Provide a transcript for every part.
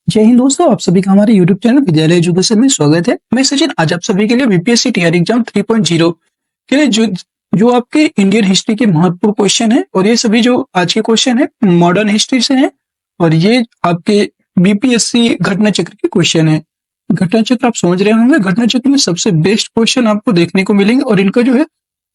जय हिंद दोस्तों, आप सभी का हमारे YouTube चैनल विद्यालय एजुकेशन में स्वागत है। मैं सचिन आज आप सभी के लिए बीपीएससी टीआर एग्जाम 3.0 के लिए जो आपके इंडियन हिस्ट्री के महत्वपूर्ण क्वेश्चन है और ये सभी जो आज के क्वेश्चन है मॉडर्न हिस्ट्री से है और ये आपके बीपीएससी घटना चक्र के क्वेश्चन है। घटना चक्र आप समझ रहे होंगे, घटना चक्र में सबसे बेस्ट क्वेश्चन आपको देखने को मिलेंगे और इनका जो है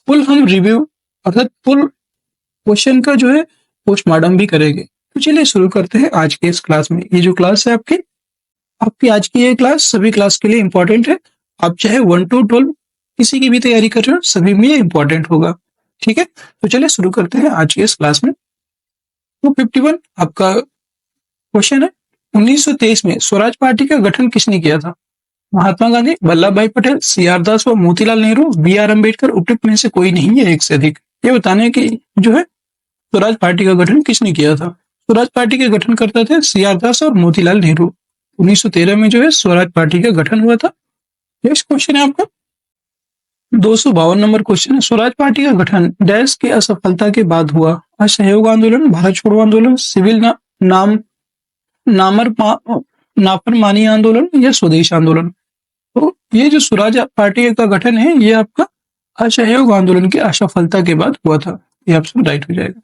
फुल हम रिव्यू अर्थात फुल क्वेश्चन का जो है पोस्टमार्टम भी करेंगे। तो चलिए शुरू करते हैं आज के इस क्लास में। ये जो क्लास है आपकी आज की ये क्लास सभी क्लास के लिए इंपॉर्टेंट है। आप चाहे 1 to 12 किसी की भी तैयारी कर रहे हो, सभी में ये इंपॉर्टेंट होगा। ठीक है, तो चलिए शुरू करते हैं आज की इस क्लास में। 251 आपका क्वेश्चन है, 1923 में स्वराज पार्टी का गठन किसने किया था? महात्मा गांधी, वल्लभ भाई पटेल, CR दास व मोतीलाल नेहरू, BR अम्बेडकर, उपयुक्त में से कोई नहीं है एक से अधिक। ये बताने की जो है स्वराज पार्टी का गठन किसने किया था? स्वराज पार्टी के गठन करते थे CR दास और मोतीलाल नेहरू। 1913 में जो है स्वराज पार्टी का गठन हुआ था। नेक्स्ट क्वेश्चन है आपका 252 नंबर क्वेश्चन है, स्वराज पार्टी का गठन डैश की असफलता के बाद हुआ? असहयोग आंदोलन, भारत छोड़ो आंदोलन, सिविल नाफरमानी आंदोलन या स्वदेश आंदोलन? तो ये जो स्वराज पार्टी का गठन है ये आपका असहयोग आंदोलन की असफलता के बाद हुआ था। ये ऑप्शन राइट हो जाएगा।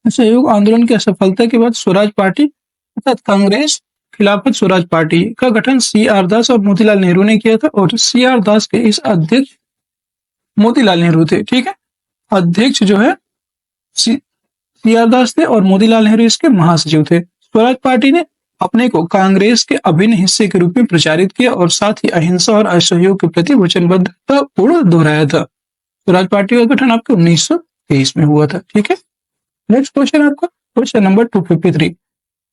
असहयोग आंदोलन की असफलता के बाद स्वराज पार्टी अर्थात कांग्रेस खिलाफत स्वराज पार्टी का गठन CR दास और मोतीलाल नेहरू ने किया था और CR दास के इस अध्यक्ष मोतीलाल नेहरू थे। ठीक है, अध्यक्ष जो है CR दास थे और मोतीलाल नेहरू इसके महासचिव थे। स्वराज पार्टी ने अपने को कांग्रेस के अभिन्न हिस्से के रूप में प्रचारित किया और साथ ही अहिंसा और असहयोग के प्रति वचनबद्धता पूर्ण दोहराया था। स्वराज पार्टी का गठन आपके 1923 में हुआ था। ठीक है, नेक्स्ट क्वेश्चन आपका क्वेश्चन नंबर 253,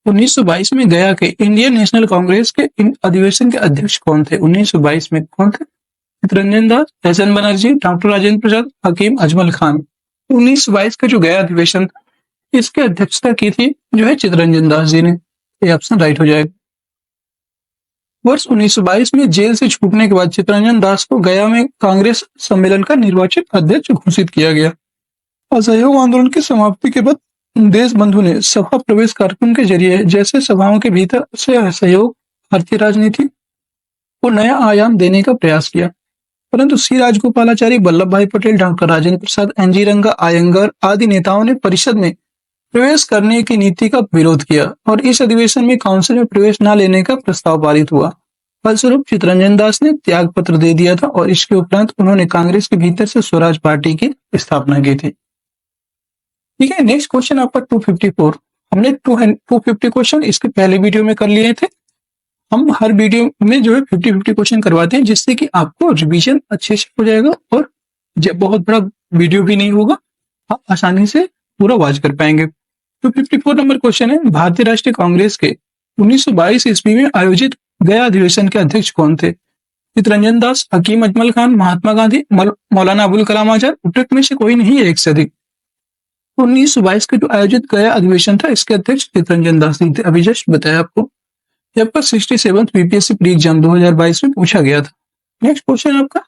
1922 में गया के इंडियन नेशनल कांग्रेस के अधिवेशन के अध्यक्ष कौन थे? 1922 में कौन थे? चित्तरंजन दास, एस.एन. बनर्जी, डॉक्टर राजेंद्र प्रसाद, हकीम अजमल खान। 1922 का जो गया अधिवेशन था इसकी अध्यक्षता की थी जो है चित्तरंजन दास जी ने। ये ऑप्शन राइट हो जाएगा। वर्ष 1922 में जेल से छूटने के बाद चित्तरंजन दास को गया में कांग्रेस सम्मेलन का निर्वाचित अध्यक्ष घोषित किया गया। असहयोग आंदोलन की समाप्ति के बाद देश बंधु ने सभा प्रवेश कार्यक्रम के जरिए जैसे सभाओं के भीतर से असहयोग भारतीय राजनीति को नया आयाम देने का प्रयास किया, परंतु C राजगोपालाचारी, वल्लभ भाई पटेल, डॉक्टर राजेंद्र प्रसाद, NG रंगा, आयंगर आदि नेताओं ने परिषद में प्रवेश करने की नीति का विरोध किया और इस अधिवेशन में काउंसिल में प्रवेश न लेने का प्रस्ताव पारित हुआ। फलस्वरूप चित्तरंजन दास ने त्याग पत्र दे दिया था और इसके उपरांत उन्होंने कांग्रेस के भीतर से स्वराज पार्टी की स्थापना की थी। ठीक है, नेक्स्ट क्वेश्चन आपका 254। हमने 250 क्वेश्चन इसके पहले वीडियो में कर लिए थे। हम हर वीडियो में जो है 50-50 क्वेश्चन करवाते हैं जिससे कि आपको रिवीजन अच्छे से हो जाएगा और जब बहुत बड़ा वीडियो भी नहीं होगा, आप आसानी से पूरा वॉच कर पाएंगे। 254 नंबर क्वेश्चन है, भारतीय राष्ट्रीय कांग्रेस के 1922 ईस्वी में आयोजित गया अधिवेशन के अध्यक्ष कौन थे? चित्तरंजन दास, हकीम अजमल खान, महात्मा गांधी, मौलाना अबुल कलाम आजाद, उपयुक्त में से कोई नहीं है एक से अधिक। 1922 के जो आयोजित गया अधिवेशन था इसके अध्यक्ष चित्तरंजन दास थे। अभी जस्ट बताया आपको। ये आपका 67th बीपीएससी प्री एग्जाम 2022 में पूछा गया था। नेक्स्ट क्वेश्चन आपका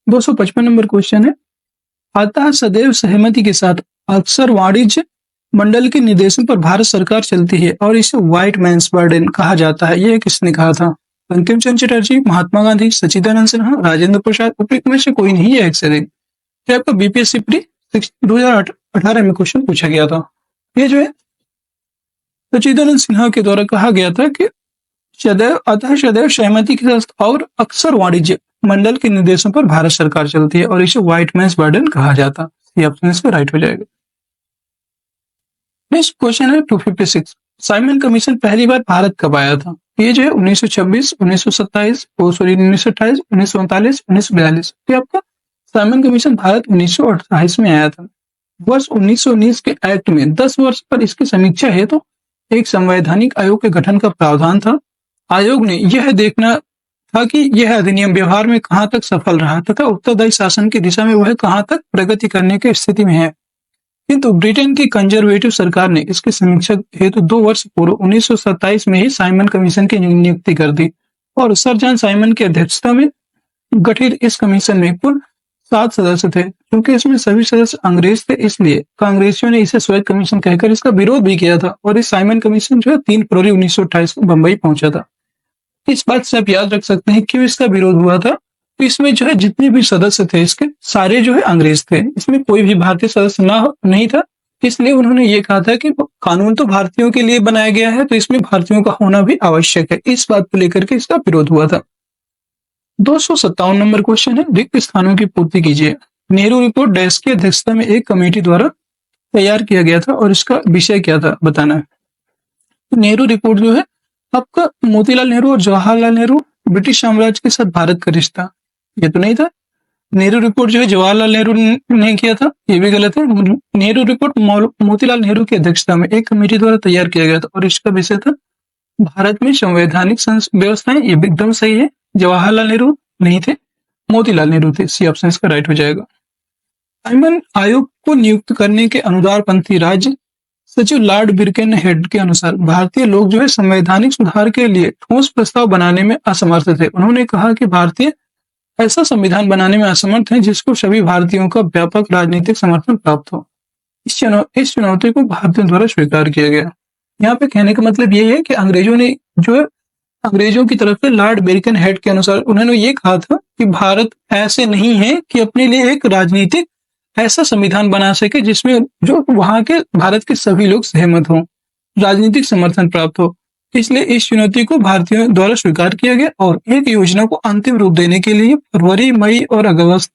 255 नंबर क्वेश्चन है, अतः सदैव सहमति के साथ अक्सर वाणिज्य मंडल के निर्देशन पर भारत सरकार चलती है और इसे व्हाइट मैंस बर्डन कहा जाता है। यह किसने कहा था? बंकिम चंद्र चटर्जी, महात्मा गांधी, सच्चिदानंद सिन्हा, राजेंद्र प्रसाद, उपयुक्त में से कोई नहीं है एक से अधिक। ये आपका बीपीएससी प्री 2018 में क्वेश्चन पूछा गया था। ये जो है सच्चिदानंद सिन्हा के द्वारा कहा गया था कि सदैव सहमति के साथ और अक्सर वाणिज्य मंडल के निर्देशों पर भारत सरकार चलती है और इसे व्हाइट मैंस बर्डन कहा जाता। ये ऑप्शन इसका राइट हो जाएगा। नेक्स्ट क्वेश्चन है 256, साइमन कमीशन पहली बार भारत कब आया था? ये जो है 1926, 1927, 1928, 1939, 1942। ये आपका साइमन कमीशन भारत 1928 में आया था। वर्ष 1919 के एक्ट में 10 वर्ष पर इसकी समीक्षा हेतु एक संवैधानिक आयोग के गठन का प्रावधान था। आयोग ने यह देखना था कि यह अधिनियम व्यवहार में कहां तक सफल रहा तथा उत्तरदायी शासन की दिशा में वह कहां तक प्रगति करने की स्थिति में है। किंतु ब्रिटेन की कंजर्वेटिव सरकार ने इसकी समीक्षा हेतु 2 वर्ष पूर्व 1927 में ही साइमन कमीशन की नियुक्ति कर दी और सर जॉन साइमन की अध्यक्षता में गठित इस कमीशन में कुल 7 सदस्य थे। क्योंकि इसमें सभी सदस्य अंग्रेज थे, इसलिए कांग्रेसियों ने इसे श्वेत कमीशन कहकर इसका विरोध भी किया था और इस साइमन कमीशन जो है 3 फरवरी 1928 को बंबई पहुंचा था। इस बात से आप याद रख सकते हैं क्यों इसका विरोध हुआ था। तो इसमें जो है जितने भी सदस्य थे इसके सारे जो है अंग्रेज थे, इसमें कोई भी भारतीय सदस्य नहीं था। इसलिए उन्होंने ये कहा था कि कानून तो भारतीयों के लिए बनाया गया है, तो इसमें भारतीयों का होना भी आवश्यक है। इस बात को लेकर के इसका विरोध हुआ था। 257 नंबर क्वेश्चन है, रिक्त स्थानों की पूर्ति कीजिए। नेहरू रिपोर्ट डैश की अध्यक्षता में एक कमेटी द्वारा तैयार किया गया था और इसका विषय क्या था बताना है। नेहरू रिपोर्ट जो है आपका मोतीलाल नेहरू और जवाहरलाल नेहरू ब्रिटिश साम्राज्य के साथ भारत का रिश्ता, ये तो नहीं था। नेहरू रिपोर्ट जो है जवाहरलाल नेहरू ने किया था, ये भी गलत है। नेहरू रिपोर्ट मोतीलाल नेहरू की अध्यक्षता में एक कमेटी द्वारा तैयार किया गया था और इसका विषय था भारत में संवैधानिक व्यवस्थाएं, ये भी एकदम सही है। जवाहरलाल नेहरू नहीं थे, मोतीलाल नेहरू थे। सी ऑप्शन इसका राइट हो जाएगा। साइमन आयोग को नियुक्त करने के अनुदारपंथी राज्य सचिव लॉर्ड बिरकेन हेड के अनुसार भारतीय लोग जो है संवैधानिक सुधार के लिए ठोस प्रस्ताव बनाने में असमर्थ थे। उन्होंने कहा कि भारतीय ऐसा संविधान बनाने में असमर्थ है जिसको सभी भारतीयों का व्यापक राजनीतिक समर्थन प्राप्त हो। इस चुनौती को भारतीयों द्वारा स्वीकार किया गया। यहाँ पे कहने का मतलब ये है कि अंग्रेजों ने जो है अंग्रेजों की तरफ से लॉर्ड बिरकेन हेड के अनुसार उन्होंने ये कहा था कि भारत ऐसे नहीं है कि अपने लिए एक राजनीतिक ऐसा संविधान बना सके जिसमें जो वहां के भारत के सभी लोग सहमत हों, राजनीतिक समर्थन प्राप्त हो। इसलिए इस चुनौती को भारतीयों द्वारा स्वीकार किया गया और एक योजना को अंतिम रूप देने के लिए फरवरी, मई और अगस्त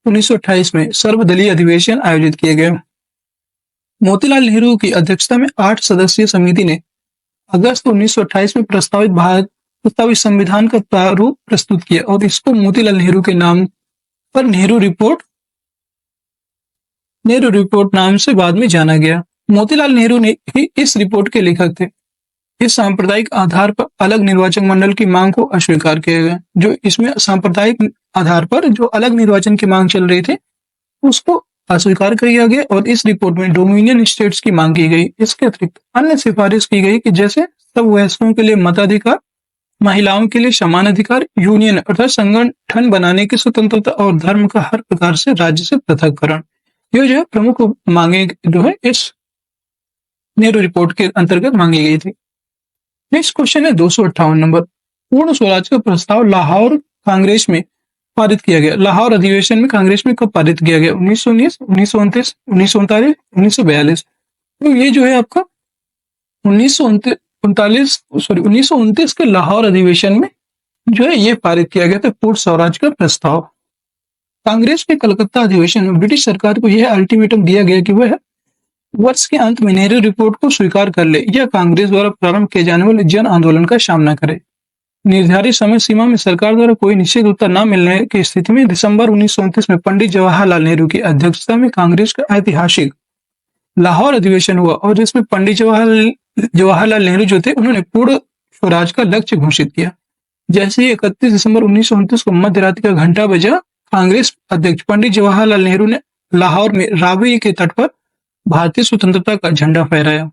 1928 में सर्वदलीय अधिवेशन आयोजित किए गए। मोतीलाल नेहरू की अध्यक्षता में 8 सदस्यीय समिति ने अगस्त 1928 में प्रस्तावित संविधान का प्रारूप प्रस्तुत किया और इसको मोतीलाल नेहरू के नाम पर नेहरू रिपोर्ट नाम से बाद में जाना गया। मोतीलाल नेहरू ने ही इस रिपोर्ट के लेखक थे। इस सांप्रदायिक आधार पर अलग निर्वाचन मंडल की मांग को अस्वीकार किया गया। जो इसमें सांप्रदायिक आधार पर जो अलग निर्वाचन की मांग चल रही थी उसको अस्वीकार किया गया और इस रिपोर्ट में डोमिनियन स्टेट्स की मांग की गई। इसके अतिरिक्त अन्य सिफारिश की गई कि जैसे सब वयस्कों के लिए मताधिकार, महिलाओं के लिए समान अधिकार, यूनियन अर्थात संगठन बनाने की स्वतंत्रता और धर्म का हर प्रकार से राज्य से पृथककरण। ये जो है प्रमुख मांगे जो है इस नेहरू रिपोर्ट के अंतर्गत मांगी गई थी। नेक्स्ट क्वेश्चन है 258 नंबर, पूर्ण स्वराज का प्रस्ताव लाहौर कांग्रेस में पारित किया गया। लाहौर अधिवेशन में कांग्रेस में कब पारित किया गया? 1919, 1929, 1939, 1942। तो ये जो है आपका 1929 के लाहौर अधिवेशन में जो है ये पारित किया गया था पूर्ण स्वराज का प्रस्ताव। कांग्रेस के कलकत्ता अधिवेशन में ब्रिटिश सरकार को यह अल्टीमेटम दिया गया कि वह वर्ष के अंत में नेहरू रिपोर्ट को स्वीकार कर ले या कांग्रेस द्वारा प्रारंभ किए जाने वाले जन आंदोलन का सामना करे। निर्धारित समय सीमा में सरकार द्वारा कोई निश्चित उत्तर न मिलने की स्थिति में दिसंबर 1929 में पंडित जवाहरलाल नेहरू की अध्यक्षता में कांग्रेस का ऐतिहासिक लाहौर अधिवेशन हुआ और इसमें पंडित जवाहरलाल नेहरू जो थे उन्होंने पूर्ण स्वराज का लक्ष्य घोषित किया। जैसे ही 31 दिसंबर 1929 को मध्य रात्रि का घंटा बजा, कांग्रेस अध्यक्ष पंडित जवाहरलाल नेहरू ने लाहौर में रावी के तट पर भारतीय स्वतंत्रता का झंडा फहराया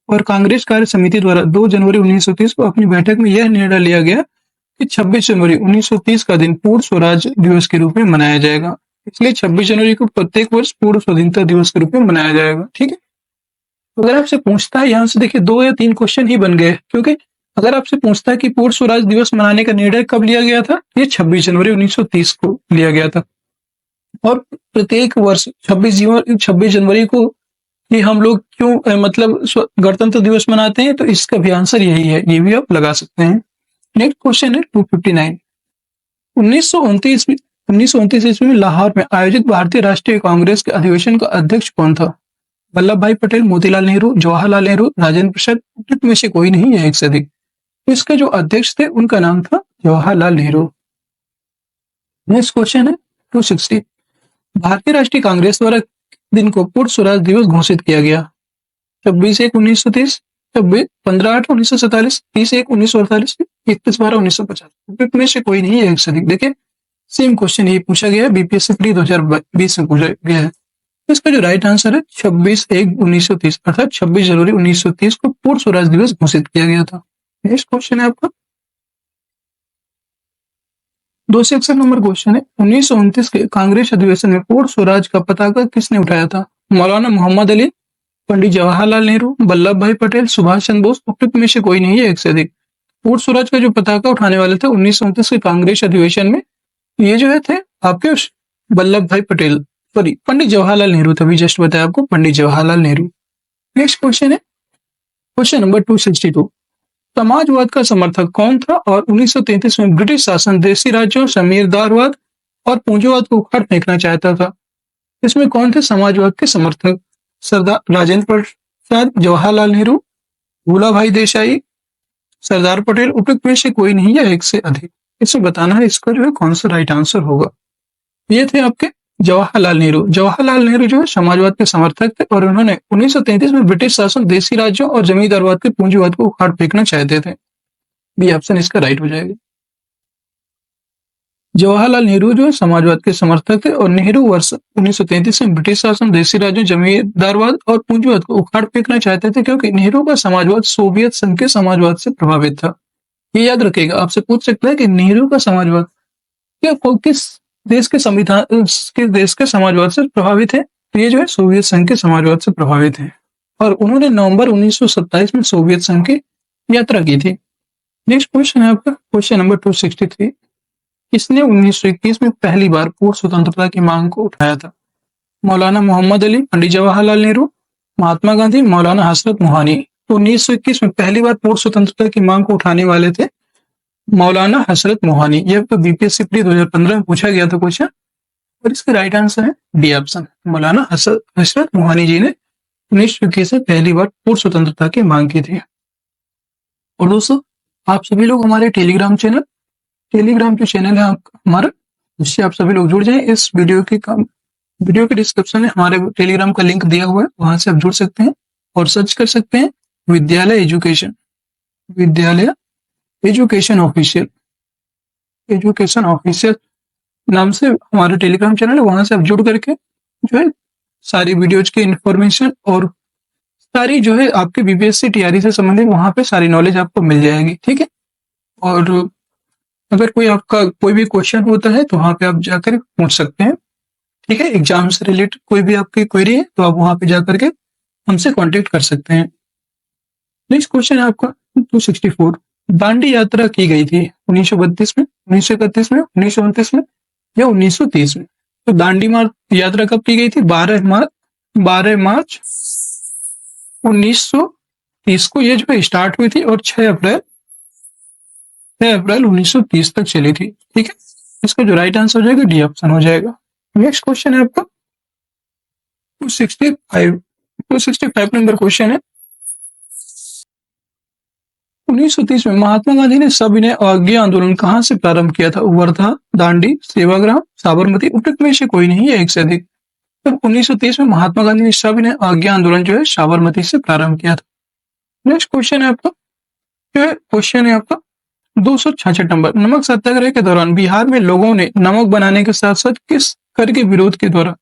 और कांग्रेस कार्य समिति द्वारा 2 जनवरी 1930 को अपनी बैठक में यह निर्णय लिया गया कि 26 जनवरी 1930 का दिन पूर्ण स्वराज दिवस के रूप में मनाया जाएगा। इसलिए 26 जनवरी को प्रत्येक वर्ष पूर्ण स्वाधीनता दिवस के रूप में मनाया जाएगा। ठीक है, तो अगर आपसे पूछता है, यहाँ से देखिए 2 या 3 क्वेश्चन ही बन गए, क्योंकि अगर आपसे पूछता है कि पूर्ण स्वराज दिवस मनाने का निर्णय कब लिया गया था, ये 26 जनवरी 1930 को लिया गया था और प्रत्येक वर्ष 26 जनवरी को ये हम लोग क्यों मतलब गणतंत्र दिवस मनाते हैं, तो इसका भी आंसर यही है, ये भी आप लगा सकते हैं। नेक्स्ट क्वेश्चन है 259, 1929 ईस्वी में लाहौर में आयोजित भारतीय राष्ट्रीय कांग्रेस के अधिवेशन का अध्यक्ष कौन था? वल्लभ भाई पटेल, मोतीलाल नेहरू, जवाहरलाल नेहरू, राजेंद्र प्रसाद, में से कोई नहीं है, एक से अधिक। तो इसके जो अध्यक्ष थे उनका नाम था जवाहरलाल नेहरू। नेक्स्ट क्वेश्चन है 260, भारतीय राष्ट्रीय कांग्रेस द्वारा दिन को पूर्ण स्वराज दिवस घोषित किया गया। 26/1/1930, 15/8/1947, 30/1/1948, 31/12/1950। में से कोई नहीं है, एक से अधिक। देखिए सेम क्वेश्चन ये पूछा गया है, बीपीएससी प्री 2020 में पूछा गया है। इसका जो राइट आंसर है 26/1/1930 अर्थात 26 जनवरी 1930 को पूर्ण स्वराज दिवस घोषित किया गया था। नेक्स्ट क्वेश्चन है आपका 261 नंबर क्वेश्चन है, 1929 के कांग्रेस अधिवेशन में पूर्ण स्वराज का पताका किसने उठाया था? मौलाना मोहम्मद अली, पंडित जवाहरलाल नेहरू, वल्लभ भाई पटेल, सुभाष चंद्र बोस, उपयुक्त में से कोई नहीं है एक से अधिक। पूर्ण स्वराज का जो पताका उठाने वाले थे 1929 के कांग्रेस अधिवेशन में, ये जो है थे आपके वल्लभ भाई पटेल, सॉरी पंडित जवाहरलाल नेहरू, तभी जस्ट बताया आपको पंडित जवाहरलाल नेहरू। नेक्स्ट क्वेश्चन है क्वेश्चन नंबर 262, समाजवाद का समर्थक कौन था और 1933 में ब्रिटिश शासन देशी राज्यों, जमींदारवाद और पूंजीवाद को उखाड़ फेंकना चाहता था? इसमें कौन थे समाजवाद के समर्थक? सरदार राजेंद्र प्रसाद, जवाहरलाल नेहरू, भूला भाई देसाई, सरदार पटेल, उपयुक्त में से कोई नहीं है एक से अधिक। इसे बताना है इसका जो है कौन सा राइट आंसर होगा। ये थे आपके जवाहरलाल नेहरू। जवाहरलाल नेहरू जो है समाजवाद के समर्थक थे और उन्होंने 1933 में ब्रिटिश शासन देशी राज्यों और जमींदारवाद के पूंजीवाद को उखाड़ फेंकना चाहते थे। बी ऑप्शन इसका राइट हो जाएगा। जवाहरलाल नेहरू जो है समाजवाद के समर्थक थे और नेहरू वर्ष 1933 में ब्रिटिश शासन देशी राज्यों, जमींदारवाद और पूंजीवाद को उखाड़ फेंकना चाहते थे, क्योंकि नेहरू का समाजवाद सोवियत संघ के समाजवाद से प्रभावित था। ये याद रखिएगा, आपसे पूछ सकता है कि नेहरू का समाजवाद किस देश के संविधान, किस देश के समाजवाद से प्रभावित है? तो ये जो है सोवियत संघ के समाजवाद से प्रभावित है और उन्होंने नवंबर 1927 में सोवियत संघ की यात्रा की थी। नेक्स्ट क्वेश्चन है आपका क्वेश्चन नंबर 263, किसने 1921 में पहली बार पूर्ण स्वतंत्रता की मांग को उठाया था? मौलाना मोहम्मद अली, पंडित जवाहरलाल नेहरू, महात्मा गांधी, मौलाना हसरत मोहानी। तो 1921 में पहली बार पूर्ण स्वतंत्रता की मांग को उठाने वाले थे मौलाना हसरत मोहानी। यह तो बीपीएससी प्री 2015 में पूछा गया था क्वेश्चन और इसका राइट आंसर है डी ऑप्शन। मौलाना हसरत मोहानी जी ने 1921 से पहली बार पूर्ण स्वतंत्रता की मांग की थी। और दोस्तों, आप सभी लोग हमारे टेलीग्राम जो चैनल है हमारा, जिससे आप सभी लोग जुड़ जाएं। इस वीडियो के डिस्क्रिप्शन में हमारे टेलीग्राम का लिंक दिया हुआ है, वहां से आप जुड़ सकते हैं और सर्च कर सकते हैं विद्यालय एजुकेशन ऑफिशियल नाम से हमारा टेलीग्राम चैनल है। वहां से आप जुड़ करके जो है सारी वीडियोज की इंफॉर्मेशन और सारी जो है आपके बीपीएससी टीआरई से संबंधित वहां पे सारी नॉलेज आपको मिल जाएगी, ठीक है। और अगर कोई भी क्वेश्चन होता है तो वहां पे आप जाकर पूछ सकते हैं, ठीक है। एग्जाम से रिलेटेड कोई भी आपकी क्वेरी है तो आप वहां पे जाकर के हमसे कांटेक्ट कर सकते हैं। नेक्स्ट क्वेश्चन है आपका 264, दांडी यात्रा की गई थी 1932 में, 1931 में, 1929 में या 1930 में? तो दांडी यात्रा कब की गई थी? 12 मार्च 1930 को ये जो है स्टार्ट हुई थी और 6 अप्रैल 1930 तक चली थी, ठीक है। इसका जो राइट आंसर हो जाएगा डी ऑप्शन हो जाएगा। नेक्स्ट क्वेश्चन है आपका 265 नंबर क्वेश्चन है, 1930 में महात्मा गांधी ने सविनय अवज्ञा आंदोलन कहां से प्रारंभ किया था? वर्धा, दांडी, सेवाग्राम, साबरमती, उपयुक्त में से कोई नहीं है एक से अधिक। तो 1930 में महात्मा गांधी ने सविनय अवज्ञा आंदोलन जो है साबरमती से प्रारंभ किया था। नेक्स्ट क्वेश्चन है आपका 266 नंबर, नमक सत्याग्रह के दौरान बिहार में लोगों ने नमक बनाने के साथ साथ किस कर के विरोध के द्वारा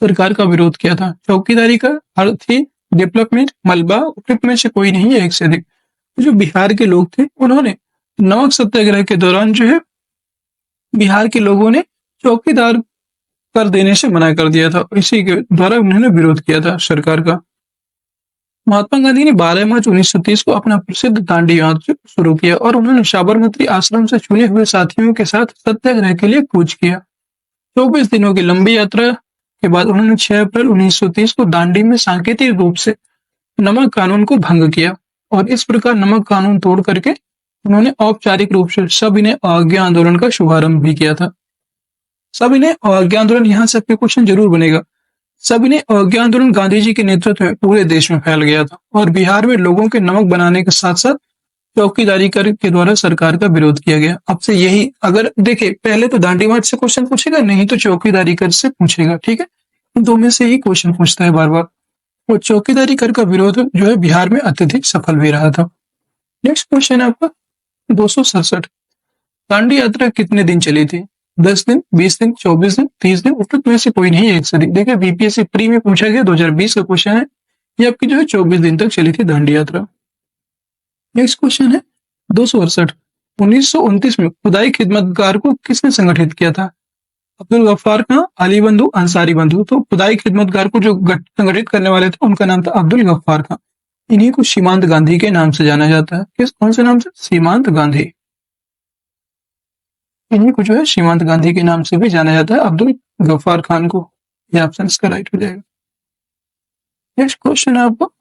सरकार का विरोध किया था? चौकीदारी का, आर्थिक डेवलपमेंट, मलबा, उपयुक्त में से कोई नहीं है एक से अधिक। जो बिहार के लोग थे उन्होंने नमक सत्याग्रह के दौरान जो है बिहार के लोगों ने चौकीदार कर देने से मना कर दिया था, इसी के द्वारा उन्होंने विरोध किया था सरकार का। महात्मा गांधी ने 12 मार्च 1930 को अपना प्रसिद्ध दांडी यात्रा शुरू किया और उन्होंने साबरमती आश्रम से चुने हुए साथियों के साथ सत्याग्रह के लिए कूच किया। 24 दिनों की लंबी यात्रा के बाद उन्होंने 6 अप्रैल 1930 को दांडी में सांकेतिक रूप से नमक कानून को भंग किया और इस प्रकार नमक कानून तोड़ करके उन्होंने औपचारिक रूप से सविनय अवज्ञा आंदोलन का शुभारंभ भी किया था। सविनय अवज्ञा आंदोलन, यहाँ से आपके क्वेश्चन जरूर बनेगा। सविनय अवज्ञा आंदोलन गांधी जी के नेतृत्व में पूरे देश में फैल गया था और बिहार में लोगों के नमक बनाने के साथ साथ चौकीदारी कर के द्वारा सरकार का विरोध किया गया। अब से यही, अगर देखे पहले तो दांडी मार्च से क्वेश्चन पूछेगा, नहीं तो चौकीदारी कर से पूछेगा, ठीक है। दो में से ही क्वेश्चन पूछता है बार बार। और चौकीदारी कर का विरोध जो है बिहार में अत्यधिक सफल भी रहा था। नेक्स्ट क्वेश्चन है आपका 267, दांडी यात्रा कितने दिन चली थी? 10 दिन, 20 दिन, 24 दिन, 30 दिन, उपयुक्त में से कोई नहीं है एक से अधिक। देखिए बीपीएससी प्री में पूछा गया 2020 का क्वेश्चन है, ये आपकी जो है 24 दिन तक चली थी दांडी यात्रा। नेक्स्ट क्वेश्चन है 268, 1929 में खुदाई खिदमतगार को किसने संगठित किया था? अब्दुल गफ्फार खां, अली बंधु, अंसारी बंधु। तो खुदाई खिदमतगार को जो संगठित करने वाले थे उनका नाम था अब्दुल गफ्फार खां। इन्हीं को सीमांत गांधी के नाम से जाना जाता है। किस कौन से नाम से? सीमांत गांधी। इन्हीं को जो है सीमांत गांधी के नाम से भी जाना जाता है, अब्दुल गफ्फार खान को। ये ऑप्शन इसका राइट हो जाएगा। नेक्स्ट क्वेश्चन है आपको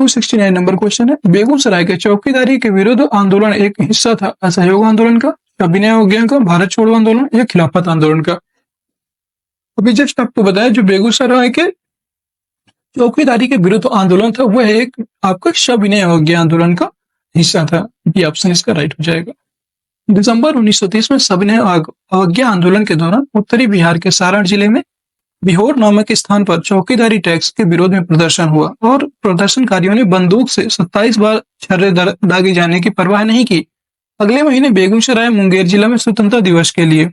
269 नंबर क्वेश्चन है, बेगूसराय के चौकीदारी के विरुद्ध आंदोलन एक हिस्सा था असहयोग आंदोलन का, अभिनय अवज्ञा का, भारत छोड़ो आंदोलन या खिलाफत आंदोलन का? अभी जस्ट आपको बताया जो बेगूसराय के चौकीदारी के विरुद्ध आंदोलन था वह एक आपका सविनय अवज्ञा आंदोलन का हिस्सा था। ये ऑप्शन इसका राइट हो जाएगा। दिसंबर 1930 में सविनय अवज्ञा आंदोलन के दौरान उत्तरी बिहार के सारण जिले में बिहोर नामक स्थान पर चौकीदारी टैक्स के विरोध में प्रदर्शन हुआ और प्रदर्शनकारियों ने बंदूक से 27 बार छर्रे दागे जाने की परवाह नहीं की। अगले महीने बेगूसराय मुंगेर जिला में स्वतंत्रता दिवस के लिए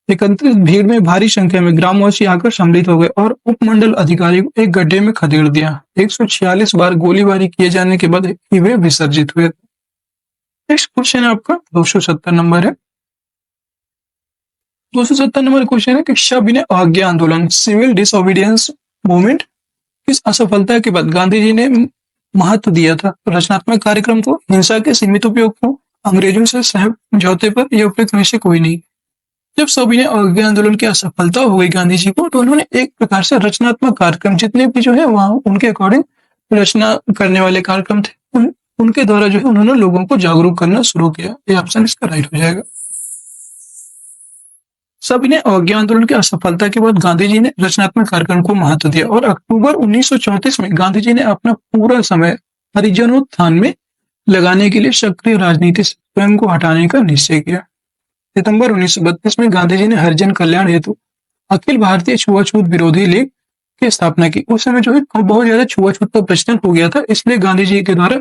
एकत्रित भीड़ में भारी संख्या में ग्रामवासी आकर सम्मिलित हो गए और उपमंडल अधिकारी को एक गड्ढे में खदेड़ दिया। 146 बार गोलीबारी किए जाने के बाद ही वे विसर्जित हुए। नेक्स्ट क्वेश्चन है आपका 270 नंबर है। 270 नंबर क्वेश्चन है कि सविनय अवज्ञा आंदोलन सिविल डिसोबीडियंस मूवमेंट किस असफलता के बाद गांधी जी ने महत्व दिया था? रचनात्मक कार्यक्रम को, हिंसा के सीमित उपयोग को, अंग्रेजों से समझौते पर, यह उपयुक्त में से कोई नहीं। जब सविनय अवज्ञा आंदोलन की असफलता हो गई गांधी जी को, तो उन्होंने एक प्रकार से रचनात्मक कार्यक्रम जितने भी जो है वहां उनके अकॉर्डिंग रचना करने वाले कार्यक्रम थे उनके द्वारा जो है उन्होंने लोगों को जागरूक करना शुरू किया। ये ऑप्शन इसका राइट हो जाएगा। सविनय अवज्ञा आंदोलन की असफलता के बाद गांधी जी ने रचनात्मक कार्यक्रम को महत्व दिया और अक्टूबर 1934 में गांधी जी ने अपना पूरा समय हरिजनोत्थान में लगाने के लिए सक्रिय राजनीति से स्वयं को हटाने का निश्चय किया। सितंबर 1932 में गांधी जी ने हरिजन कल्याण हेतु अखिल भारतीय छुआछूत विरोधी लीग की स्थापना की। उस समय जो है बहुत ज्यादा छुआछूत का प्रचलन हो गया था, इसलिए गांधी जी के द्वारा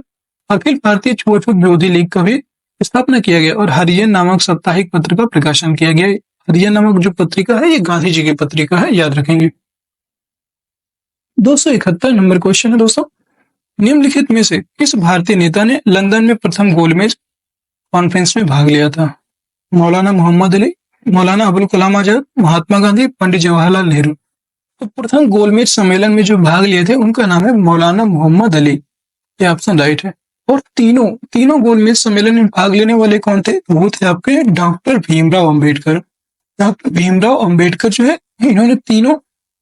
अखिल भारतीय छुआछूत विरोधी लीग का भी स्थापना किया गया और हरिजन नामक साप्ताहिक पत्र का प्रकाशन किया गया। हरिजन नामक जो पत्रिका है ये गांधी जी की पत्रिका है, याद रखेंगे। 271 नंबर क्वेश्चन है दोस्तों, निम्नलिखित में से किस भारतीय नेता ने लंदन में प्रथम गोलमेज कॉन्फ्रेंस में भाग लिया था? मौलाना मोहम्मद अली, मौलाना अबुल कलाम आजाद, महात्मा गांधी, पंडित जवाहरलाल नेहरू। तो प्रथम गोलमेज सम्मेलन में जो भाग लिए थे उनका नाम है मौलाना मोहम्मद अली। ये ऑप्शन राइट है। और तीनों गोलमेज सम्मेलन में भाग लेने वाले कौन थे? वो थे आपके डॉक्टर भीमराव अम्बेडकर। डॉक्टर भीमराव अम्बेडकर जो है इन्होंने तीनों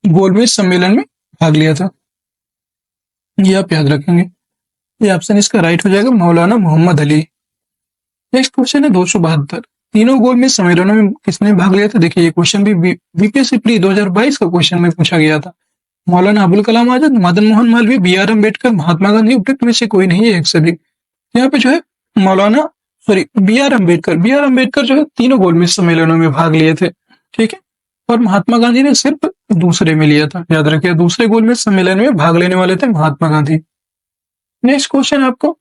गोलमेज सम्मेलन में भाग लिया था, ये आप याद रखेंगे। ये ऑप्शन इसका राइट हो जाएगा, मौलाना मोहम्मद अली। नेक्स्ट क्वेश्चन है 272, तीनों गोलमेज सम्मेलनों में किसने भाग लिया था? देखिए ये क्वेश्चन भी बीपीएससी प्री 2022 का क्वेश्चन में पूछा गया था। मौलाना अबुल कलाम आजाद, मदन मोहन मालवीय, बी.आर. अम्बेडकर, महात्मा गांधी, उपयुक्त में से कोई नहीं है एक सभी। यहाँ पे जो है बी.आर. अम्बेडकर जो है तीनों गोलमेज सम्मेलनों में भाग लिए थे, ठीक है। और महात्मा गांधी ने सिर्फ दूसरे में लिया था, याद रखिए दूसरे गोलमेज सम्मेलन में भाग लेने वाले थे महात्मा गांधी। नेक्स्ट क्वेश्चन आपको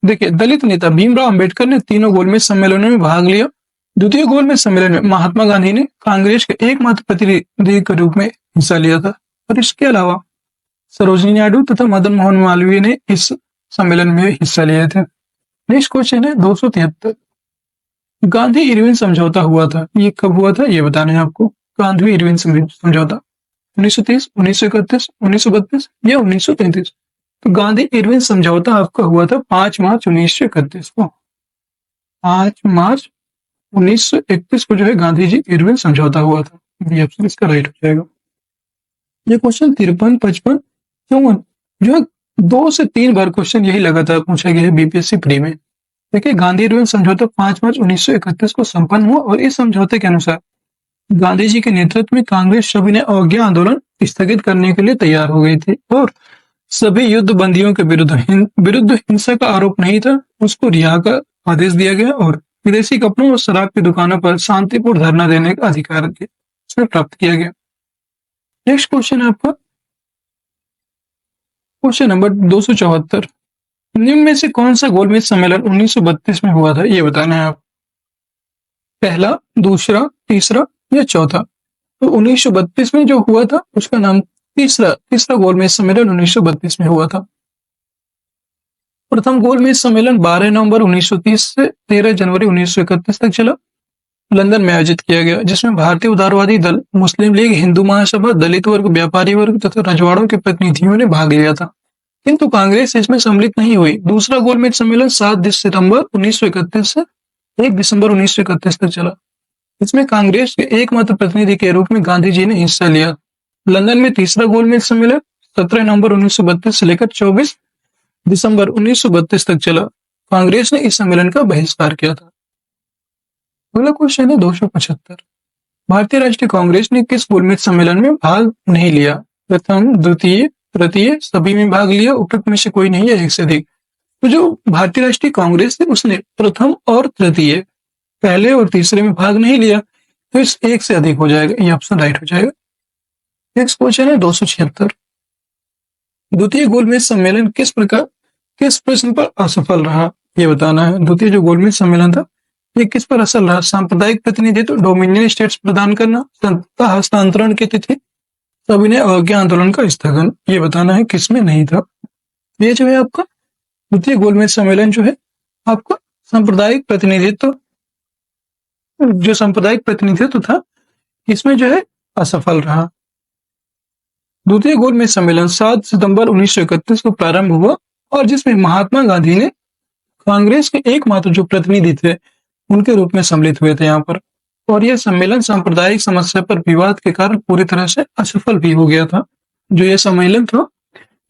देखिए, दलित नेता भीमराव अम्बेडकर ने तीनों गोलमेज सम्मेलनों में भाग लिया। द्वितीय गोलमेज सम्मेलन में महात्मा गांधी ने कांग्रेस के एकमात्र प्रतिनिधि के रूप में हिस्सा लिया था और इसके अलावा सरोजिनी नायडू तथा मदन मोहन मालवीय ने इस सम्मेलन में हिस्सा लिए थे। नेक्स्ट क्वेश्चन है 273, गांधी इरविन समझौता हुआ था, ये कब हुआ था ये बताना है आपको। गांधी इरविन समझौता 1930, 1931, 1932 या 1933? तो गांधी इरविन समझौता आपका हुआ था 5 मार्च 1931 को। 5 मार्च 1931 को जो है गांधी जी इरविन समझौता हुआ था। ये ऑप्शन इसका राइट हो जाएगा। ये क्वेश्चन 53, 55, 54 जो है 2 से 3 बार क्वेश्चन यही लगातार पूछा गया है बीपीएससी प्री में। देखिए गांधी इरविन समझौता 5 मार्च 1931 को संपन्न हुआ और इस समझौते के अनुसार गांधी जी के नेतृत्व में कांग्रेस सविनय अवज्ञा आंदोलन स्थगित करने के लिए तैयार हो गई थी और सभी युद्ध बंदियों के विरुद्ध हिंसा का आरोप नहीं था, उसको रिहा का आदेश दिया गया और विदेशी कपड़ों और शराब की दुकानों पर शांतिपूर्ण धरना देने का अधिकार उसमें प्राप्त किया गया। नेक्स्ट क्वेश्चन है आपका क्वेश्चन नंबर 274, निम्न में से कौन सा गोलमेज सम्मेलन 1932 में हुआ था ये बताना है आप। पहला, दूसरा, तीसरा या चौथा? तो 1932 में जो हुआ था उसका नाम तीसरा गोलमेज सम्मेलन 1932 में हुआ था। प्रथम गोलमेज सम्मेलन 12 नवंबर 1930 से 13 जनवरी 1931 तक चला, लंदन में आयोजित किया गया, जिसमें भारतीय उदारवादी दल, मुस्लिम लीग, हिंदू महासभा, दलित वर्ग, व्यापारी वर्ग तथा रजवाड़ों के प्रतिनिधियों ने भाग लिया था, किंतु कांग्रेस इसमें सम्मिलित नहीं हुई। दूसरा गोलमेज सम्मेलन 7 सितंबर 1931 से 1 दिसंबर 1931 तक चला। इसमें कांग्रेस के एकमात्र प्रतिनिधि के रूप में गांधी जी ने हिस्सा लिया। लंदन में तीसरा गोलमेज सम्मेलन 17 नवंबर 1932 से लेकर 24 दिसंबर 1932 तक चला। कांग्रेस ने इस सम्मेलन का बहिष्कार किया था। अगला क्वेश्चन है 275। भारतीय राष्ट्रीय कांग्रेस ने किस गोलमेज सम्मेलन में भाग नहीं लिया? प्रथम, द्वितीय, तृतीय, सभी में भाग लिया, उपयुक्त में से कोई नहीं है, एक से अधिक। तो जो भारतीय राष्ट्रीय कांग्रेस है उसने प्रथम और तृतीय, पहले और तीसरे में भाग नहीं लिया, तो इस एक से अधिक हो जाएगा, ये ऑप्शन राइट हो जाएगा। नेक्स्ट क्वेश्चन है 276। द्वितीय गोलमेज सम्मेलन किस प्रश्न पर असफल रहा, ये बताना है। द्वितीय जो गोलमेज सम्मेलन था ये किस पर असफल रहा? सांप्रदायिक प्रतिनिधित्व, डोमिनियन स्टेट्स प्रदान करना, सत्ता हस्तांतरण की तिथि, सविनय अवज्ञा आंदोलन का स्थगन, ये बताना है किसमें नहीं था। ये जो है आपका द्वितीय गोलमेज सम्मेलन जो है आपका सांप्रदायिक प्रतिनिधित्व था, इसमें जो है असफल रहा। द्वितीय गोलमेज सम्मेलन 7 सितंबर 1931 को प्रारंभ हुआ और जिसमें महात्मा गांधी ने कांग्रेस के एकमात्र जो प्रतिनिधि थे उनके रूप में सम्मिलित हुए थे यहाँ पर, और यह सम्मेलन सांप्रदायिक समस्या पर विवाद के कारण पूरी तरह से असफल भी हो गया था। जो यह सम्मेलन था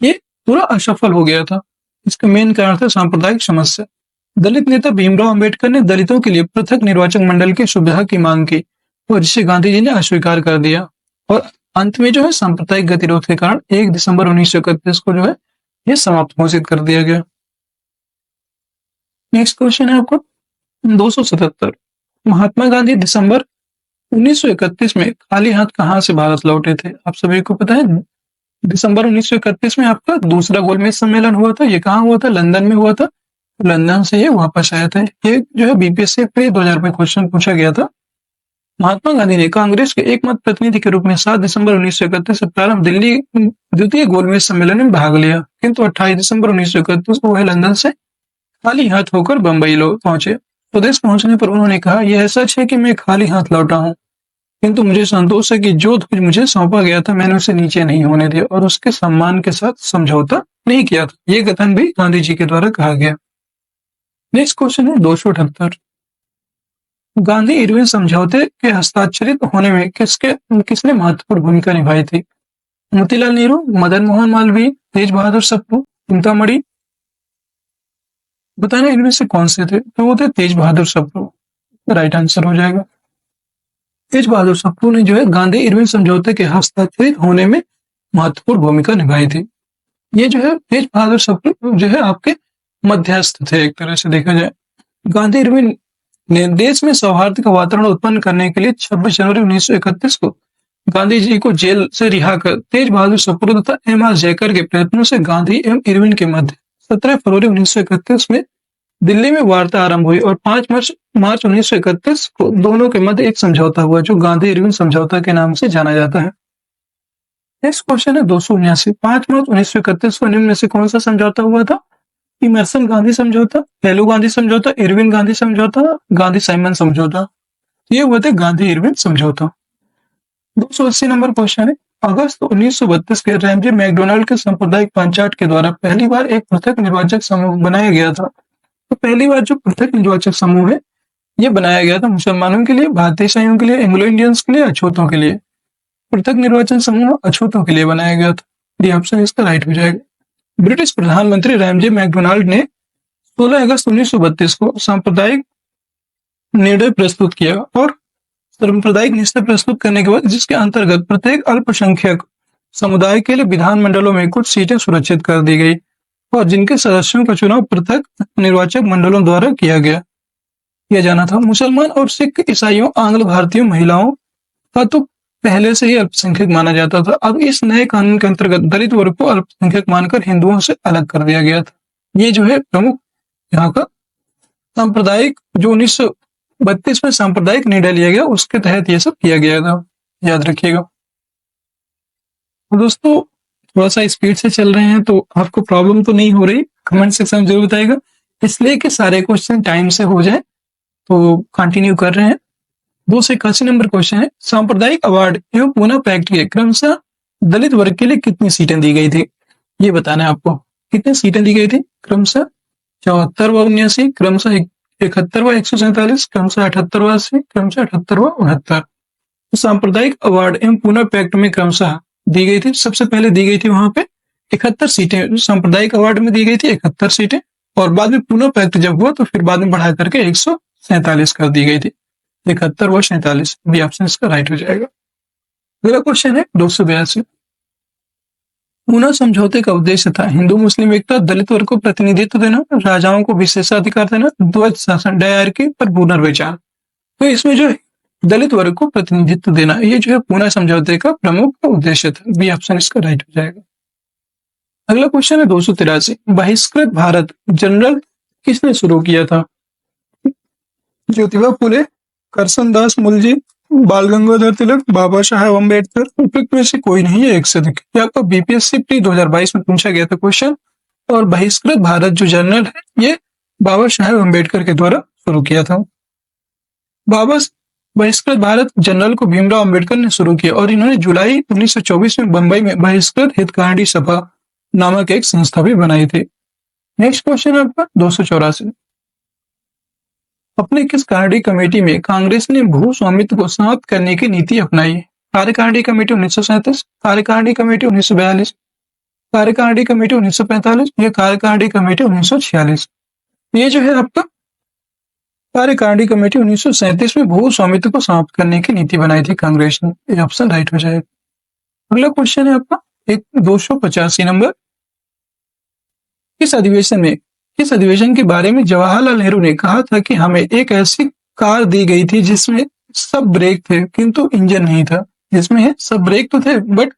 ये पूरा असफल हो गया था। इसका मेन कारण था सांप्रदायिक समस्या। दलित नेता भीमराव अंबेडकर ने दलितों के लिए पृथक निर्वाचन मंडल की सुविधा की मांग की और जिसे गांधी जी ने अस्वीकार कर दिया, और अंत में जो है सांप्रदायिक गतिरोध के कारण 1 दिसंबर 1931 को जो है ये समाप्त घोषित कर दिया गया। नेक्स्ट क्वेश्चन है आपको 277। महात्मा गांधी दिसंबर 1931 में खाली हाथ कहां से भारत लौटे थे? आप सभी को पता है दिसंबर 1931 में आपका दूसरा गोलमेज सम्मेलन हुआ था। ये कहाँ हुआ था? लंदन में हुआ था। लंदन से ये वापस आए थे। ये जो है बीपीएससी पे 2000 में क्वेश्चन पूछा गया था। महात्मा गांधी ने कांग्रेस के एकमात्र प्रतिनिधि के रूप में 7 दिसंबर 1931 से प्रारंभ दिल्ली द्वितीय गोलमेज सम्मेलन में भाग लिया, किंतु 28 दिसंबर 1931 को वह लंदन से खाली हाथ होकर बंबई पहुंचे। स्वदेश पहुंचने पर उन्होंने कहा, यह सच है कि मैं खाली हाथ लौटा हूं, किंतु मुझे संतोष है कि जो ध्वज मुझे सौंपा गया था मैंने उसे नीचे नहीं होने दिया और उसके सम्मान के साथ समझौता नहीं किया था। यह कथन भी गांधी जी के द्वारा कहा गया। नेक्स्ट क्वेश्चन है 278। गांधी इरविन समझौते के हस्ताक्षरित होने में किसने महत्वपूर्ण भूमिका निभाई थी? मोतीलाल नेहरू, मदन मोहन मालवीय, तेज बहादुर सप्रू, चिंतामणि। बताना इनमें से कौन से थे? तो वो थे तेज बहादुर सप्रू। राइट आंसर हो जाएगा। तेज बहादुर सप्रू ने जो है गांधी इरविन समझौते के हस्ताक्षरित होने में महत्वपूर्ण भूमिका निभाई थी। ये जो है तेज बहादुर सप्रू जो है आपके मध्यस्थ थे, एक तरह से देखा जाए। गांधी इरविन ने देश में सौहार्द का वातावरण उत्पन्न करने के लिए 26 जनवरी 1931 को गांधी जी को जेल से रिहा कर तेज बहादुर सप्रू तथा एम.आर. जयकर के प्रयत्नों से गांधी एवं इरविन के मध्य 17 फरवरी 1931 में दिल्ली में वार्ता आरंभ हुई और 5 मार्च 1931 को दोनों के मध्य एक समझौता हुआ जो गांधी इरविन समझौता के नाम से जाना जाता है। नेक्स्ट क्वेश्चन है 279। 5 मार्च 1931 को निम्न में से कौन सा समझौता हुआ था? इमर्सन गांधी समझौता, हेलो गांधी समझौता, इरविन गांधी समझौता, गांधी साइमन समझौता। ये हुए थे गांधी इरविन समझौता। 280 नंबर क्वेश्चन है, अगस्त 1932 के रैमजे मैकडोनाल्ड के सांप्रदायिक पंचायत के द्वारा पहली बार एक पृथक निर्वाचक समूह बनाया गया था। तो पहली बार जो पृथक निर्वाचक समूह है ये बनाया गया था मुसलमानों के लिए, भारतीय ईसाइयों के लिए, एंग्लो इंडियंस के लिए, अछूतों के लिए। पृथक निर्वाचन समूह अछूतों के लिए बनाया गया था। ये ऑप्शन इसका राइट हो जाएगा। ब्रिटिश प्रधानमंत्री रैमजे मैकडोनाल्ड ने 16 अगस्त 1932 को सांप्रदायिक निर्णय प्रस्तुत किया और सांप्रदायिक निष्ठा प्रस्तुत करने के बाद जिसके अंतर्गत प्रत्येक अल्पसंख्यक समुदाय के लिए विधानमंडलों में कुछ सीटें सुरक्षित कर दी गई और जिनके सदस्यों का चुनाव पृथक निर्वाचक मंडलों द्वारा किया जाना था। मुसलमान और सिख, ईसाइयों, आंग्ल भारतीयों, महिलाओं का तो पहले से ही अल्पसंख्यक माना जाता था। अब इस नए कानून के अंतर्गत दलित वर्ग को अल्पसंख्यक मानकर हिंदुओं से अलग कर दिया गया था। ये जो है प्रमुख यहाँ का सांप्रदायिक जो 1932 में सांप्रदायिक निर्णय लिया गया उसके तहत ये सब किया गया था, याद रखिएगा। दोस्तों थोड़ा सा स्पीड से चल रहे हैं तो आपको प्रॉब्लम तो नहीं हो रही, कमेंट सेक्शन में जरूर बताइएगा, इसलिए कि सारे क्वेश्चन टाइम से हो जाए। तो कंटिन्यू कर रहे हैं। 281 नंबर क्वेश्चन है, सांप्रदायिक अवार्ड एवं पुनः पैक्ट के क्रमशः दलित वर्ग के लिए कितनी सीटें दी गई थी, ये बताना है आपको। कितनी सीटें दी गई थी क्रमशः? 74 व 79, क्रमशः 71 व 147, क्रमशः 78 व 80, क्रमशः 78 व 69। सांप्रदायिक अवार्ड एवं पुनः पैक्ट में क्रमशः दी गई थी, सबसे पहले दी गई थी वहां पे 71 सीटें, सांप्रदायिक अवार्ड में दी गई थी 71 सीटें, और बाद में पुनः पैक्ट जब हुआ तो फिर बाद में बढ़ा करके 147 कर दी गई थी। 71 व 47 बी ऑप्शन इसका राइट हो जाएगा। अगला क्वेश्चन है 282, पूना समझौते का उद्देश्य था हिंदू मुस्लिम एकता, दलित वर्ग को प्रतिनिधित्व देना, राजाओं को विशेषाधिकार देना, ध्वज शासन, डायरकी पर पुनर्विचार। तो इसमें जो है दलित वर्ग को प्रतिनिधित्व देना, ये जो है पूना समझौते का प्रमुख उद्देश्य था। बी ऑप्शन इसका राइट हो जाएगा। अगला क्वेश्चन है 283, बहिष्कृत भारत जनरल किसने शुरू किया था? ज्योतिबा फुले, करसनदास मुलजी, बाल गंगाधर तिलक, बाबा साहेब अम्बेडकर। उपयुक्त में से कोई नहीं है, एक से अधिक। ये आपका बीपीएससी प्री 2022 में पूछा गया था क्वेश्चन। और बहिष्कृत भारत जो जर्नल है ये बाबा साहेब अम्बेडकर के द्वारा शुरू किया था। बाबा बहिष्कृत भारत जनरल को भीमराव अम्बेडकर ने शुरू किया और इन्होंने जुलाई 1924 में बंबई में बहिष्कृत हितकांडी सभा नामक एक संस्था भी बनाई थी। नेक्स्ट क्वेश्चन है आपका 284, अपने किस कांडी कमेटी में कांग्रेस ने भू स्वामित्व को समाप्त करने की नीति अपनाई? कार्यकारिणी कमेटी 1937, कार्यकारिणी कमेटी 1942, कार्यकारिणी कमेटी 1945 या कार्यकारिणी कमेटी 1946। ये जो है आपका कार्यकारिणी कमेटी 1937 में भू स्वामित्व को समाप्त करने की नीति बनाई थी कांग्रेस ने। ये ऑप्शन राइट हो जाएगा। अगला क्वेश्चन है आपका 285 नंबर, किस अधिवेशन के बारे में जवाहरलाल नेहरू ने कहा था कि हमें एक ऐसी कार दी गई थी जिसमें सब ब्रेक थे किंतु इंजन नहीं था? जिसमें सब ब्रेक तो थे बट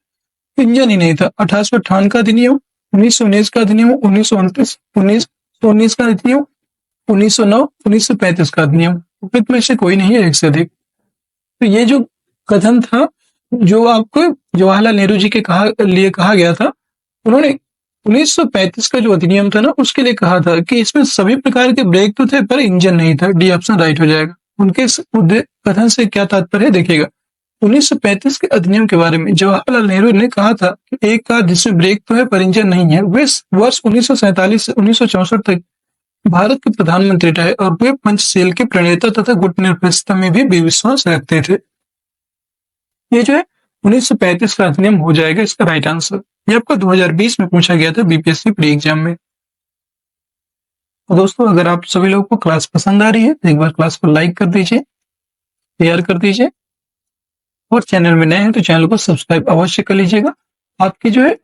इंजन ही नहीं था। 1858 का अधिनियम, 1919 का अधिनियम, 1919 का अधिनियम, 1909, 1935 का अधिनियम। उपयुक्त में से कोई नहीं है, एक से अधिक। तो ये जो कथन था जो आपको जवाहरलाल नेहरू जी के लिए कहा गया था, उन्होंने 1935 का जो अधिनियम था ना उसके लिए कहा था कि इसमें सभी प्रकार के ब्रेक तो थे पर इंजन नहीं था। डी ऑप्शन राइट हो जाएगा। उनके इस कथन से क्या तात्पर्य है देखिएगा। 1935 के अधिनियम के बारे में जवाहरलाल नेहरू ने कहा था कि एक कार जिसमें ब्रेक तो है पर इंजन नहीं है, वे वर्ष 1947 से 1964 तक भारत के प्रधानमंत्री रहे और वे पंचशील के प्रणेता तथा गुटनिरपेक्षता में भी विश्वास रखते थे। ये जो है 1935 का अधिनियम हो जाएगा इसका राइट आंसर। ये आपका 2020 में पूछा गया था बीपीएससी प्री एग्जाम में। तो दोस्तों अगर आप सभी लोगों को क्लास पसंद आ रही है तो एक बार क्लास को लाइक कर दीजिए, शेयर कर दीजिए, और चैनल में नए हैं तो चैनल को सब्सक्राइब अवश्य कर लीजिएगा। आपकी जो है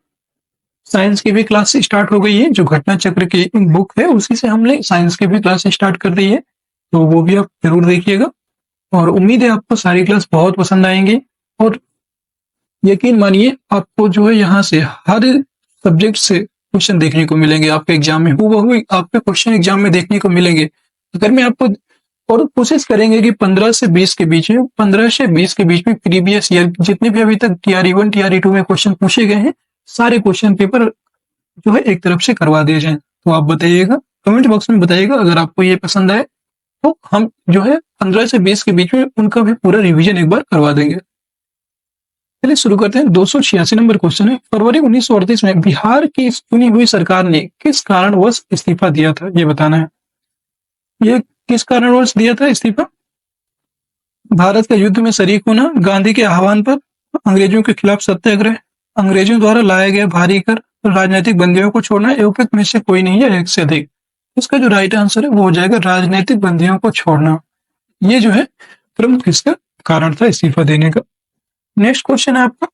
साइंस की भी क्लास स्टार्ट हो गई है, जो घटना चक्र की बुक है उसी से हमने साइंस की भी क्लास स्टार्ट कर दी है, तो वो भी आप जरूर देखिएगा। और उम्मीद है आपको सारी क्लास बहुत पसंद आएंगी। और यकीन मानिए आपको जो है यहाँ से हर सब्जेक्ट से क्वेश्चन देखने को मिलेंगे आपके एग्जाम में, हूबहू आपके क्वेश्चन एग्जाम में देखने को मिलेंगे। अगर मैं आपको और कोशिश करेंगे कि 15 से 20 के बीच में, 15 से 20 के बीच में प्रीवियस ईयर जितने भी अभी तक TRE1 TRE2 में क्वेश्चन पूछे गए हैं सारे क्वेश्चन पेपर जो है एक तरफ से करवा दिए जाए। तो आप बताइएगा, कमेंट बॉक्स में बताइएगा अगर आपको ये पसंद आए तो हम जो है 15 से 20 के बीच में उनका भी पूरा रिवीजन एक बार करवा देंगे। चलिए शुरू करते हैं। 286 नंबर क्वेश्चन है, फरवरी 1938 में बिहार की चुनी हुई सरकार ने किस कारणवश इस्तीफा दिया था, ये बताना है। ये किस कारणवश दिया था इस्तीफा? भारत के युद्ध में शरीक होना, गांधी के आह्वान पर, अंग्रेजों के खिलाफ सत्याग्रह, अंग्रेजों द्वारा लाया गया भारी कर, राजनीतिक बंदियों को छोड़ना। उपयुक्त में से कोई नहीं है, एक से अधिक। इसका जो राइट आंसर है वो हो जाएगा राजनीतिक बंदियों को छोड़ना। ये जो है प्रमुख इसका कारण था इस्तीफा देने का। नेक्स्ट क्वेश्चन है आपका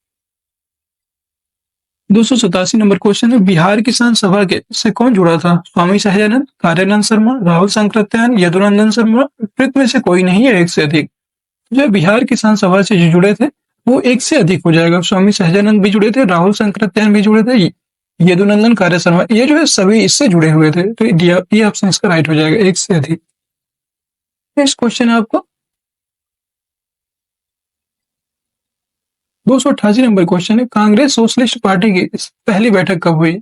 287 नंबर क्वेश्चन है, बिहार किसान सभा के से कौन जुड़ा था? स्वामी सहजानंद, कार्यानंद शर्मा, राहुल संकृत्यान, यदुनंदन शर्मा। उपयुक्त में से कोई नहीं है, एक से अधिक। जो बिहार किसान सभा से जो जुड़े थे वो एक से अधिक हो जाएगा। स्वामी सहजानंद भी जुड़े थे, राहुल संकृत्यान भी जुड़े थे, यदुनंदन कार्य शर्मा, ये जो है सभी इससे जुड़े हुए थे। तो ये ऑप्शन इसका राइट हो जाएगा, एक से अधिक। नेक्स्ट क्वेश्चन है आपको 288 नंबर क्वेश्चन है, कांग्रेस सोशलिस्ट पार्टी की पहली बैठक कब हुई?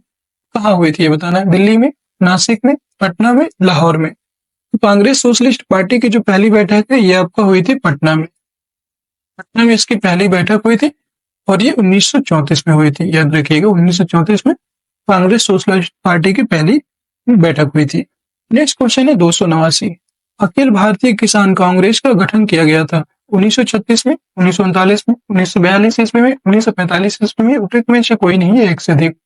कहाँ हुई थी ये बताना है। दिल्ली में, नासिक में, पटना में, लाहौर में। तो कांग्रेस सोशलिस्ट पार्टी की जो पहली बैठक है ये आपका हुई थी पटना में। पटना में इसकी पहली बैठक हुई थी और ये 1934 में हुई थी। याद रखिएगा 1934 में कांग्रेस सोशलिस्ट पार्टी की पहली बैठक हुई थी। नेक्स्ट क्वेश्चन है 289, अखिल भारतीय किसान कांग्रेस का गठन किया गया था 1936 में, 1939 में, 1942 ईस्वी में, 1945 ईस्वी में, उपयुक्त में से कोई नहीं है, एक से अधिक।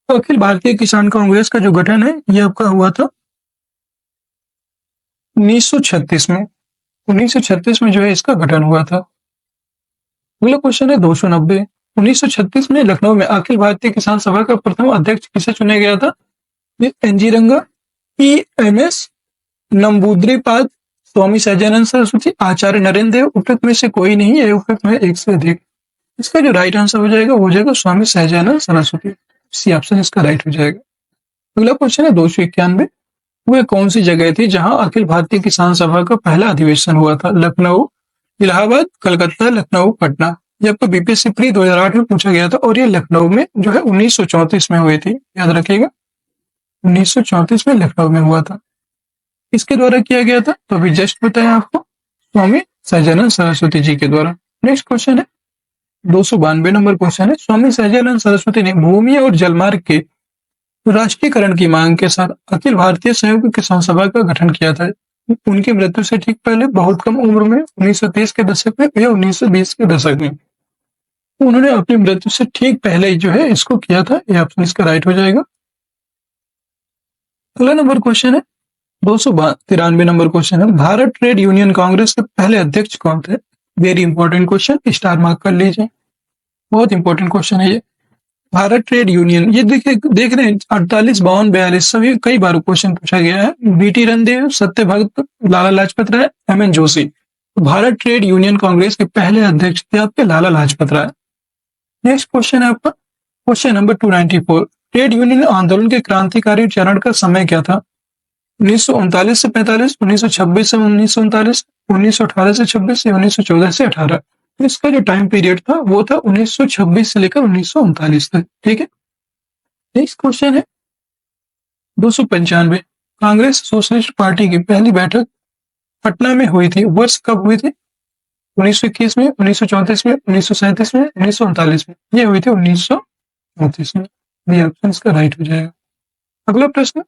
तो अखिल भारतीय किसान कांग्रेस का जो गठन है ये आपका हुआ था 1936 में। 1936 में जो है इसका गठन हुआ था। अगला क्वेश्चन है 290, 1936 में लखनऊ में अखिल भारतीय किसान सभा का प्रथम अध्यक्ष किसे चुना गया था? एनजी रंगा, पीएमएस नंबूद्रीपाद, स्वामी सहजानंद सरस्वती, आचार्य नरेंद्र देव, उपयुक्त में से कोई नहीं है, उपयुक्त में एक से अधिक। इसका जो राइट आंसर हो जाएगा वो हो जाएगा स्वामी सहजानंद सरस्वती। सी ऑप्शन इसका राइट हो जाएगा। अगला क्वेश्चन है 291, वह कौन सी जगह थी जहां अखिल भारतीय किसान सभा का पहला अधिवेशन हुआ था? लखनऊ, इलाहाबाद, कलकत्ता, लखनऊ, पटना। ये आपको बीपीएससी प्री 2008 में पूछा गया था और ये लखनऊ में जो है 1934 में हुई थी। याद रखिएगा 1934 में लखनऊ में हुआ था। किसके द्वारा किया गया था? तो अभी जस्ट बताया आपको, स्वामी सहजानंद सरस्वती जी के द्वारा। नेक्स्ट क्वेश्चन है 292 नंबर क्वेश्चन है, स्वामी सहजानंद सरस्वती ने भूमि और जलमार्ग के राष्ट्रीयकरण की मांग के साथ अखिल भारतीय संयुक्त किसान सभा का गठन किया था। उनकी मृत्यु से ठीक पहले बहुत कम उम्र में 1930 के दशक में या 1920 के दशक में, उन्होंने अपनी मृत्यु से ठीक पहले जो है इसको किया था। ये ऑप्शन इसका राइट हो जाएगा। अगला नंबर क्वेश्चन है 293 नंबर क्वेश्चन है, भारत ट्रेड यूनियन कांग्रेस के पहले अध्यक्ष कौन थे? Very important question, star mark कर लीजिए, बहुत इंपॉर्टेंट क्वेश्चन है ये। भारत ट्रेड यूनियन, ये देख रहे हैं 48, 52, 42 सभी कई बार क्वेश्चन पूछा गया है। BT Ranadive, Satyabhakt, Lala Lajpat Rai, MN Joshi. Bharat trade union Congress के पहले अध्यक्ष थे आपके लाला लाजपत राय। नेक्स्ट क्वेश्चन है आपका क्वेश्चन नंबर 294, ट्रेड यूनियन आंदोलन के क्रांतिकारी चरण का समय क्या था? 1939 से 45, 1926 से 1939, 1918 से 26 या 1914 से 18। इसका जो टाइम पीरियड था वो था 1926 से लेकर 1939 तक। ठीक है। नेक्स्ट क्वेश्चन है 295, कांग्रेस सोशलिस्ट पार्टी की पहली बैठक पटना में हुई थी, वर्ष कब हुई थी? 1921 में, 1934 में, 1937 में, 1939 में। ये हुई थी 1934 में। ये ऑप्शन इसका राइट हो जाएगा। अगला प्रश्न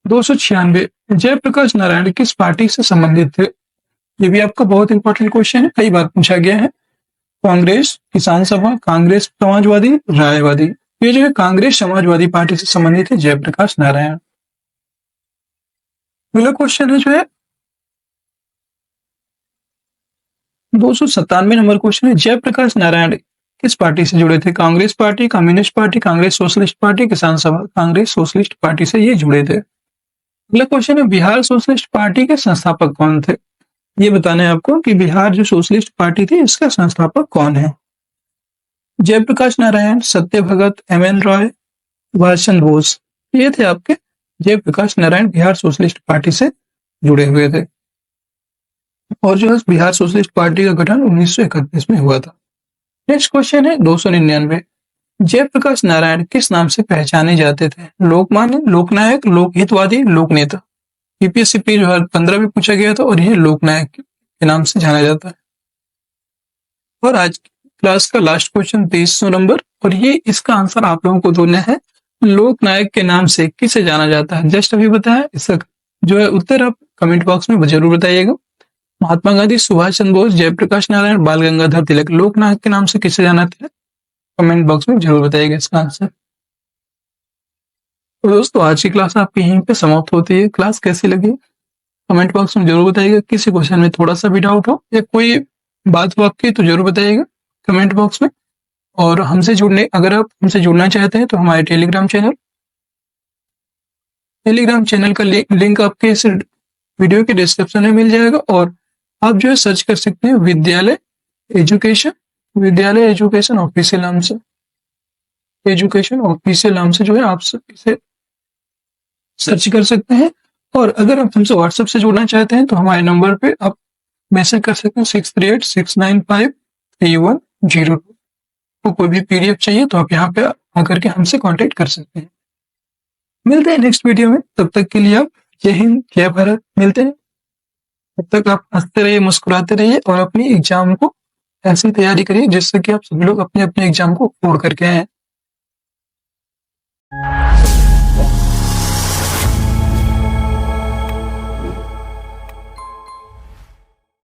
296, जयप्रकाश नारायण किस पार्टी से संबंधित थे? ये भी आपका बहुत इंपॉर्टेंट क्वेश्चन है, कई बार पूछा गया है। कांग्रेस, किसान सभा, कांग्रेस समाजवादी, रायवादी। ये जो है कांग्रेस समाजवादी पार्टी से संबंधित है जयप्रकाश नारायण। अगला क्वेश्चन है जो है 297 नंबर क्वेश्चन है, जयप्रकाश नारायण किस पार्टी से जुड़े थे? Congress party, communist party, Congress socialist party, किसान सभा। कांग्रेस सोशलिस्ट पार्टी से ये जुड़े थे। अगला क्वेश्चन है, बिहार सोशलिस्ट पार्टी के संस्थापक कौन थे? ये बताना है आपको कि बिहार जो सोशलिस्ट पार्टी थी इसका संस्थापक कौन है? जयप्रकाश नारायण, सत्य भगत, एमएन रॉय, सुभाष चंद्र बोस। ये थे आपके जयप्रकाश नारायण बिहार सोशलिस्ट पार्टी से जुड़े हुए थे। और जो है बिहार सोशलिस्ट पार्टी का गठन 1931 में हुआ था। नेक्स्ट क्वेश्चन है 299, जयप्रकाश नारायण किस नाम से पहचाने जाते थे? लोकमान्य, लोकनायक, लोकहितवादी, लोकनेता। यूपीएससी प्री 2015 में पूछा गया था और यह लोकनायक के नाम से जाना जाता है। और आज क्लास का लास्ट क्वेश्चन 2300 नंबर, और ये इसका आंसर आप लोगों को देना है, लोकनायक के नाम से किसे जाना जाता है? जस्ट अभी बताया, इसका जो है उत्तर आप कमेंट बॉक्स में जरूर बताइएगा। महात्मा गांधी, सुभाष चंद्र बोस, जयप्रकाश नारायण, बाल गंगाधर तिलक, लोकनायक के नाम से किसे जाना जाता है? कमेंट बॉक्स में जरूर बताइएगा इसका आंसर। तो दोस्तों आज की क्लास आपकी यहीं पे समाप्त होती है। क्लास कैसी लगी कमेंट बॉक्स में जरूर बताइएगा। किसी क्वेश्चन में थोड़ा सा भी डाउट हो या कोई बात हो आपकी तो जरूर बताइएगा कमेंट बॉक्स में। और अगर आप हमसे जुड़ना चाहते हैं तो हमारे टेलीग्राम चैनल का लिंक आपके इस वीडियो के डिस्क्रिप्शन में मिल जाएगा। और आप जो है सर्च कर सकते हैं विद्यालय एजुकेशन ऑफिशियल नाम से, जो है आप इसे सर्च कर सकते हैं। और अगर आप हमसे व्हाट्सएप से जुड़ना चाहते हैं तो हमारे नंबर पे आप मैसेज कर सकते हैं 63869531 जीरो। को कोई भी पीडीएफ चाहिए तो आप यहाँ पे आकर के हमसे कांटेक्ट कर सकते हैं। मिलते हैं नेक्स्ट वीडियो में, तब तक के लिए आप जय हिंद जय भारत। मिलते हैं, तब तक आप हंसते रहिए, मुस्कुराते रहिए और अपनी एग्जाम को ऐसी तैयारी करिए जिससे कि आप सभी लोग अपने अपने एग्जाम को फोड़ करके आए।